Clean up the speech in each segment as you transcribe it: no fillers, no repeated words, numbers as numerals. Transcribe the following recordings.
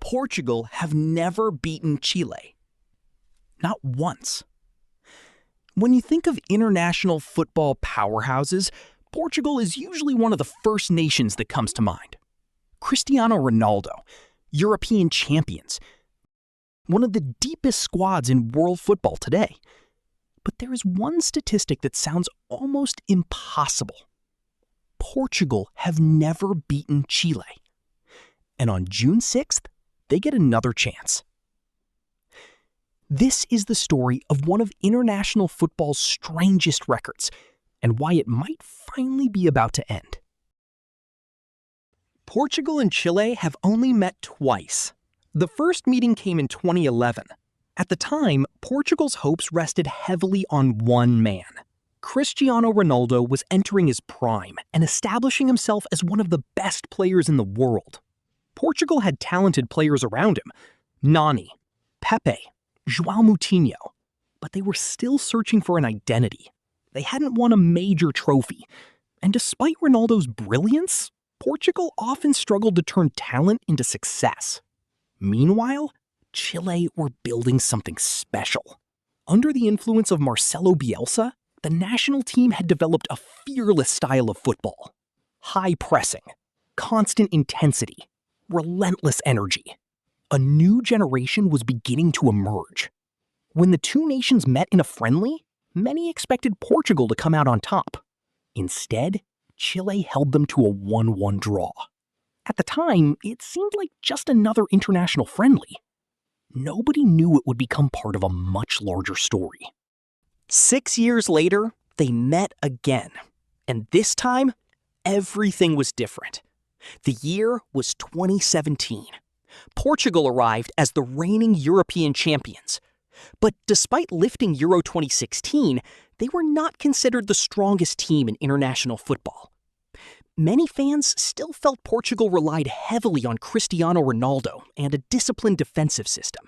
Portugal have never beaten Chile. Not once. When you think of international football powerhouses, Portugal is usually one of the first nations that comes to mind. Cristiano Ronaldo, European champions, one of the deepest squads in world football today. But there is one statistic that sounds almost impossible. Portugal have never beaten Chile. And on June 6th, they get another chance. This is the story of one of international football's strangest records, and why it might finally be about to end. Portugal and Chile have only met twice. The first meeting came in 2011. At the time, Portugal's hopes rested heavily on one man. Cristiano Ronaldo was entering his prime and establishing himself as one of the best players in the world. Portugal had talented players around him, Nani, Pepe, João Moutinho, but they were still searching for an identity. They hadn't won a major trophy, and despite Ronaldo's brilliance, Portugal often struggled to turn talent into success. Meanwhile, Chile were building something special. Under the influence of Marcelo Bielsa, the national team had developed a fearless style of football. High pressing, constant intensity, relentless energy. A new generation was beginning to emerge. When the two nations met in a friendly, many expected Portugal to come out on top. Instead, Chile held them to a 1-1 draw. At the time, it seemed like just another international friendly. Nobody knew it would become part of a much larger story. 6 years later, they met again. And this time, everything was different. The year was 2017. Portugal arrived as the reigning European champions. But despite lifting Euro 2016, they were not considered the strongest team in international football. Many fans still felt Portugal relied heavily on Cristiano Ronaldo and a disciplined defensive system.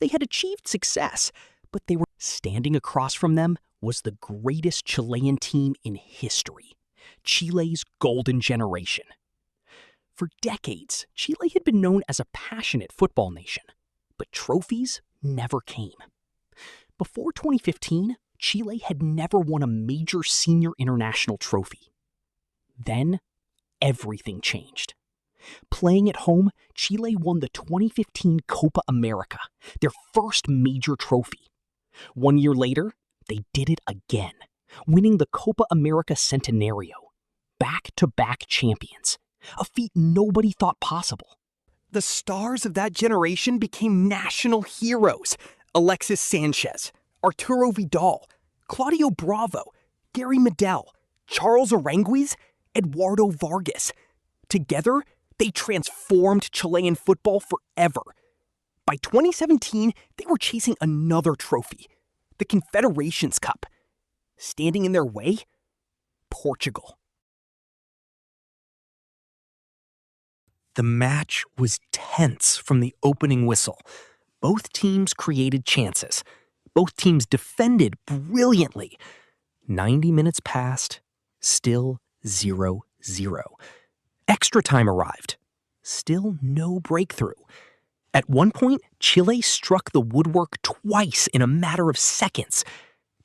They had achieved success, but they were standing across from them was the greatest Chilean team in history, Chile's golden generation. For decades, Chile had been known as a passionate football nation, but trophies never came. Before 2015, Chile had never won a major senior international trophy. Then, everything changed. Playing at home, Chile won the 2015 Copa America, their first major trophy. 1 year later, they did it again, winning the Copa America Centenario, back-to-back champions, a feat nobody thought possible. The stars of that generation became national heroes: Alexis Sanchez, Arturo Vidal, Claudio Bravo, Gary Medel, Charles Aranguiz, Eduardo Vargas. Together, they transformed Chilean football forever. By 2017, they were chasing another trophy, the Confederations Cup. Standing in their way? Portugal. The match was tense from the opening whistle. Both teams created chances. Both teams defended brilliantly. 90 minutes passed, still 0-0. Extra time arrived. Still no breakthrough. At one point, Chile struck the woodwork twice in a matter of seconds.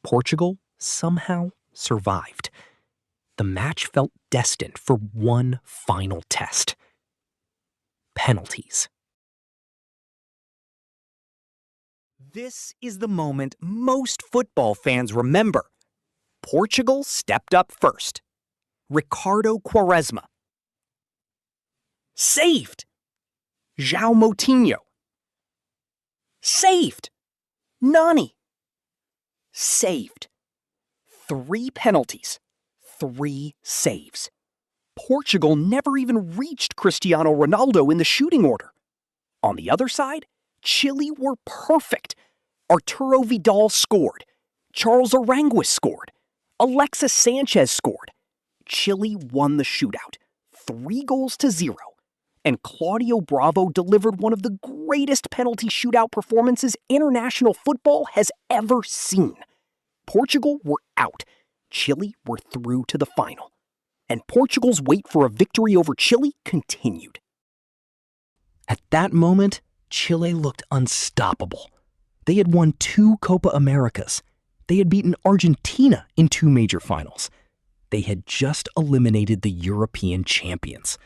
Portugal somehow survived. The match felt destined for one final test. Penalties. This is the moment most football fans remember. Portugal stepped up first. Ricardo Quaresma. Saved! João Moutinho. Saved! Nani. Saved. 3 penalties, 3 saves. Portugal never even reached Cristiano Ronaldo in the shooting order. On the other side, Chile were perfect. Arturo Vidal scored. Charles Aranguiz scored. Alexis Sanchez scored. Chile won the shootout, 3-0. And Claudio Bravo delivered one of the greatest penalty shootout performances international football has ever seen. Portugal were out. Chile were through to the final. And Portugal's wait for a victory over Chile continued. At that moment, Chile looked unstoppable. They had won 2 Copa Americas. They had beaten Argentina in 2 major finals. They had just eliminated the European champions.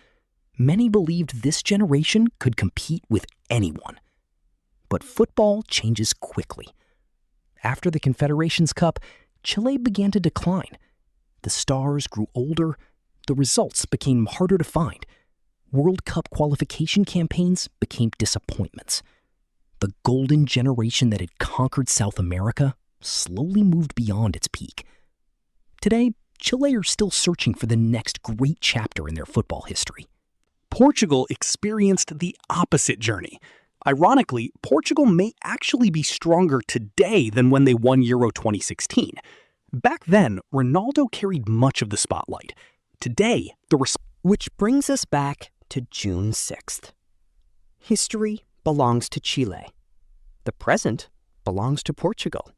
Many believed this generation could compete with anyone. But football changes quickly. After the Confederations Cup, Chile began to decline. The stars grew older. The results became harder to find. World Cup qualification campaigns became disappointments. The golden generation that had conquered South America slowly moved beyond its peak. Today, Chile are still searching for the next great chapter in their football history. Portugal experienced the opposite journey. Ironically, Portugal may actually be stronger today than when they won Euro 2016. Back then, Ronaldo carried much of the spotlight. Today, Which brings us back to June 6th. History belongs to Chile. The present belongs to Portugal.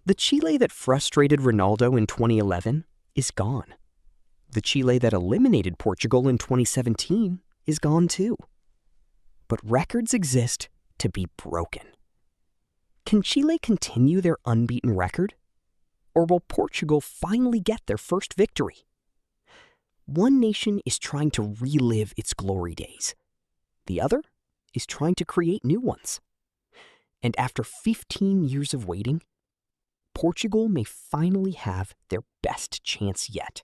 The Chile that frustrated Ronaldo in 2011 is gone. The Chile that eliminated Portugal in 2017 is gone too. But records exist to be broken. Can Chile continue their unbeaten record? Or will Portugal finally get their first victory? One nation is trying to relive its glory days. The other is trying to create new ones. And after 15 years of waiting, Portugal may finally have their best chance yet.